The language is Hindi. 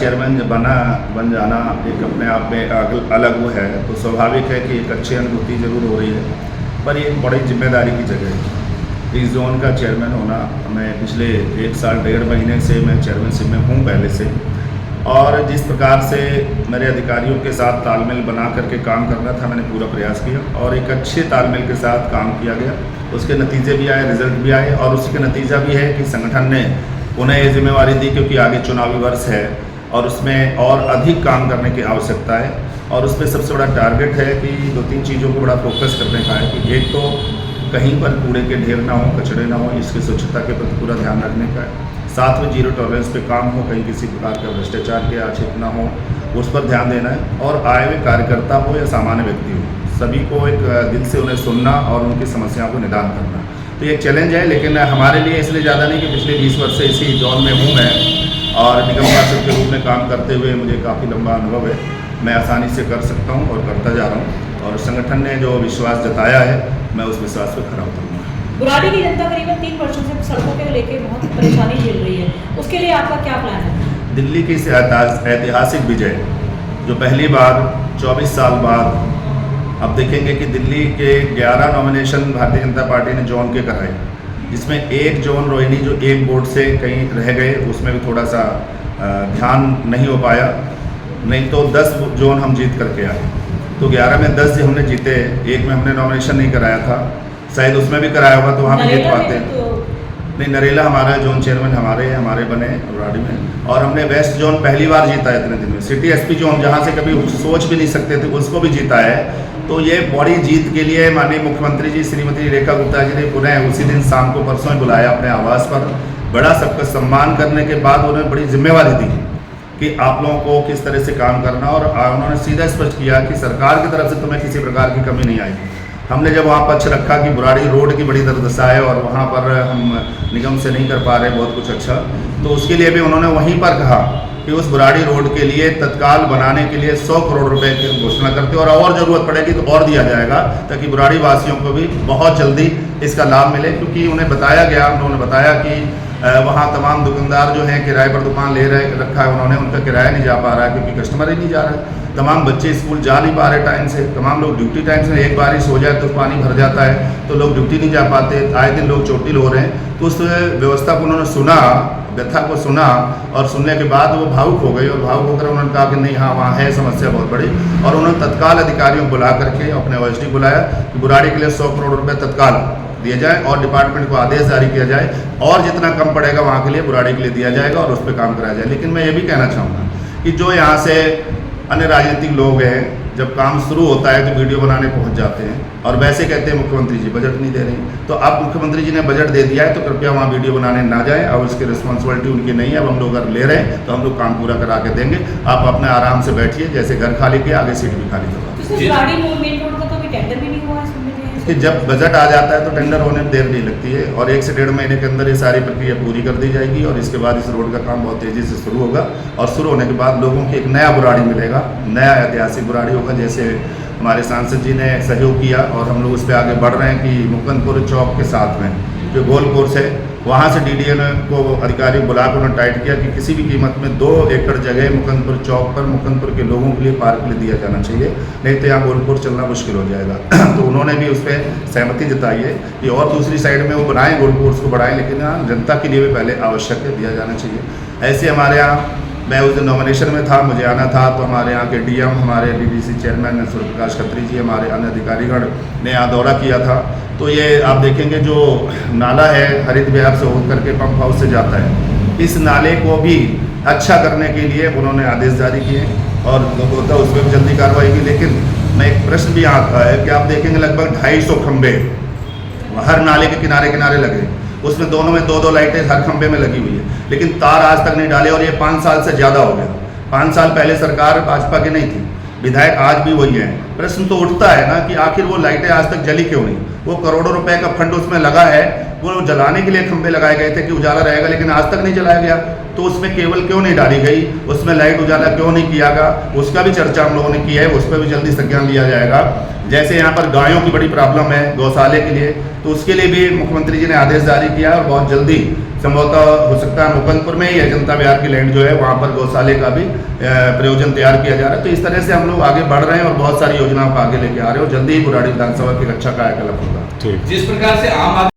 चेयरमैन बन जाना एक अपने आप में अलग वो है, तो स्वाभाविक है कि एक अच्छी अनुभूति ज़रूर हो रही है, पर ये एक बड़ी जिम्मेदारी की जगह है। इस जोन का चेयरमैन होना, मैं पिछले 1 साल 1.5 महीने से मैं चेयरमैनशिप में हूँ पहले से, और जिस प्रकार से मेरे अधिकारियों के साथ तालमेल बना करके काम करना था, मैंने पूरा प्रयास किया और एक अच्छे तालमेल के साथ काम किया गया। उसके नतीजे भी आए, रिजल्ट भी आए, और उसका नतीजा भी है कि संगठन ने उन्हें ये जिम्मेवारी दी, क्योंकि आगे चुनावी वर्ष है और उसमें और अधिक काम करने की आवश्यकता है। और उसमें सबसे बड़ा टारगेट है कि 2-3 चीज़ों को बड़ा फोकस करने का है कि एक तो कहीं पर कूड़े के ढेर ना हो, कचरे ना हो, इसकी स्वच्छता के प्रति पूरा ध्यान रखने का है। साथ में जीरो टॉलरेंस पे काम हो, कहीं किसी प्रकार का भ्रष्टाचार के आक्षेप ना हो, उस पर ध्यान देना है। और आए हुए कार्यकर्ता हो या सामान्य व्यक्ति हो, सभी को एक दिल से उन्हें सुनना और उनकी समस्याओं को निदान करना। तो ये एक चैलेंज है, लेकिन हमारे लिए इसलिए ज़्यादा नहीं कि पिछले 20 वर्ष से इसी जोन में हूँ मैं, और निगम पार्षद के रूप में काम करते हुए मुझे काफ़ी लंबा अनुभव है। मैं आसानी से कर सकता हूँ और करता जा रहा हूँ, और संगठन ने जो विश्वास जताया है, मैं उस विश्वास पर खरा उतरूँगा। बुराड़ी की जनता करीबन 3 वर्षों से सड़कों के लेके बहुत परेशानी झेल रही है, उसके लिए आपका क्या प्लान है? दिल्ली की ऐतिहासिक विजय, जो पहली बार 24 साल बाद अब देखेंगे कि दिल्ली के 11 नॉमिनेशन भारतीय जनता पार्टी ने जोन के कराए, जिसमें एक जोन रोहिणी जो एक वोट से कहीं रह गए, उसमें भी थोड़ा सा ध्यान नहीं हो पाया, नहीं तो 10 जोन हम जीत करके आए। तो 11 में 10 जो हमने जीते, एक में हमने नॉमिनेशन नहीं कराया था, शायद उसमें भी कराया होगा तो वहाँ भी जीत पाते। नहीं, नरेला हमारा जोन चेयरमैन हमारे बने बुराड़ी में, और हमने वेस्ट जोन पहली बार जीता है इतने दिन में। सिटी एसपी जोन जहाँ से कभी सोच भी नहीं सकते थे, उसको भी जीता है। तो ये बड़ी जीत के लिए माननीय मुख्यमंत्री जी श्रीमती रेखा गुप्ता जी ने पुनः उसी दिन शाम को परसों बुलाया अपने आवास पर, बड़ा सबका सम्मान करने के बाद उन्होंने बड़ी जिम्मेवारी दी कि आप लोगों को किस तरह से काम करना, और उन्होंने सीधा स्पष्ट किया कि सरकार की तरफ से तुम्हें किसी प्रकार की कमी नहीं आएगी। हमने जब वहाँ पक्ष रखा कि बुराड़ी रोड की बड़ी दुर्दशा है और वहाँ पर हम निगम से नहीं कर पा रहे बहुत कुछ अच्छा, तो उसके लिए भी उन्होंने वहीं पर कहा कि उस बुराड़ी रोड के लिए तत्काल बनाने के लिए 100 करोड़ रुपए की घोषणा करते, और ज़रूरत पड़ेगी तो और दिया जाएगा, ताकि बुराड़ी वासियों को भी बहुत जल्दी इसका लाभ मिले। क्योंकि उन्हें बताया गया, उन्होंने बताया कि वहाँ तमाम दुकानदार जो हैं किराए पर दुकान रखा है उन्होंने, उनका किराया नहीं जा पा रहा है क्योंकि कस्टमर ही नहीं जा रहा है। तमाम बच्चे स्कूल जा नहीं पा रहे टाइम से, तमाम लोग ड्यूटी टाइम से, एक बारिश हो जाए तो पानी भर जाता है तो लोग ड्यूटी नहीं जा पाते, आए दिन लोग चोटिल हो रहे हैं। तो उस व्यवस्था को उन्होंने सुना, व्यथा को सुना, और सुनने के बाद वो भावुक हो गए, और भावुक होकर उन्होंने कहा कि नहीं, हाँ वहाँ है समस्या बहुत बड़ी, और उन्होंने तत्काल अधिकारियों को बुला करके अपने OSD बुलाया कि बुराड़ी के लिए 100 करोड़ रुपये तत्काल दिए जाए, और डिपार्टमेंट को आदेश जारी किया जाए, और जितना कम पड़ेगा वहाँ के लिए बुराड़ी के लिए दिया जाएगा और उस पर काम कराया जाए। लेकिन मैं ये भी कहना चाहूँगा कि जो यहाँ से अन्य राजनीतिक लोग हैं, जब काम शुरू होता है तो वीडियो बनाने पहुंच जाते हैं और वैसे कहते हैं मुख्यमंत्री जी बजट नहीं दे रहे। तो अब मुख्यमंत्री जी ने बजट दे दिया है तो कृपया वहाँ वीडियो बनाने ना जाएं, अब उसकी रिस्पॉन्सिबिलिटी उनकी नहीं है। अब हम लोग अगर ले रहे हैं तो हम लोग काम पूरा करा के देंगे, आप अपने आराम से बैठिए, जैसे घर खाली किया आगे सीट भी खाली करवा। कि जब बजट आ जाता है तो टेंडर होने में देर नहीं लगती है, और 1 से 1.5 महीने के अंदर ये सारी प्रक्रिया पूरी कर दी जाएगी, और इसके बाद इस रोड का काम बहुत तेज़ी से शुरू होगा, और शुरू होने के बाद लोगों की एक नया बुराड़ी मिलेगा, नया ऐतिहासिक बुराड़ी होगा। जैसे हमारे सांसद जी ने सहयोग किया और हम लोग उस पर आगे बढ़ रहे हैं कि मुकुंदपुर चौक के साथ में जो गोल कोर्स है, वहाँ से DDA को अधिकारी बुला कर उन्होंने टाइट किया कि किसी भी कीमत में 2 एकड़ जगह मुकुंदपुर चौक पर मुकुंदपुर के लोगों के लिए पार्क के लिए दिया जाना चाहिए, नहीं तो यहाँ गोल कोर्स चलना मुश्किल हो जाएगा। तो उन्होंने भी उस पर सहमति जताई है कि और दूसरी साइड में वो बनाएं, गोल कोर्स को बढ़ाएं, लेकिन यहाँ जनता के लिए भी पहले आवश्यक दिया जाना चाहिए। ऐसे हमारे यहाँ, मैं उस दिन नॉमिनेशन में था, मुझे आना था, तो हमारे यहाँ के DM, हमारे DDC चेयरमैन सूर्य प्रकाश खत्री जी, हमारे अन्य अधिकारीगण ने यहाँ दौरा किया था। तो ये आप देखेंगे जो नाला है हरित विहार से होकर के पंप हाउस से जाता है, इस नाले को भी अच्छा करने के लिए उन्होंने आदेश जारी किए, और होता उस पर जल्दी कार्रवाई की। लेकिन मैं एक प्रश्न भी आता है कि आप देखेंगे लगभग 250 खंबे हर नाले के किनारे किनारे लगे, उसमें दोनों में 2-2 लाइटें हर खंबे में लगी हुई है, लेकिन तार आज तक नहीं डाले, और ये 5 साल से ज़्यादा हो गया। 5 साल पहले सरकार भाजपा की नहीं थी, विधायक आज भी वही हैं, प्रश्न तो उठता है ना कि आखिर वो लाइटें आज तक जली क्यों नहीं। वो करोड़ों रुपए का फंड उसमें लगा है, वो जलाने के लिए खंभे लगाए गए थे कि उजाला रहेगा, लेकिन आज तक नहीं जलाया गया। तो उसमें केबल क्यों नहीं डाली गई, उसमें लाइट उजाला क्यों नहीं किया गया, उसका भी चर्चा हम लोगों ने की है, उस पर भी जल्दी संज्ञान लिया जाएगा। जैसे यहाँ पर गायों की बड़ी प्रॉब्लम है गौशाले के लिए, तो उसके लिए भी मुख्यमंत्री जी ने आदेश जारी किया है और बहुत जल्दी संभवतः हो सकता है मुकुंदपुर में या जनता विहार की लैंड जो है वहाँ पर गौशाले का भी प्रयोजन तैयार किया जा रहा है। तो इस तरह से हम लोग आगे बढ़ रहे हैं और बहुत सारी योजनाओं को आगे लेके आ रहे हो। जल्दी ही बुराड़ी विधानसभा की रक्षा कायाकल्प होगा। जिस प्रकार से आम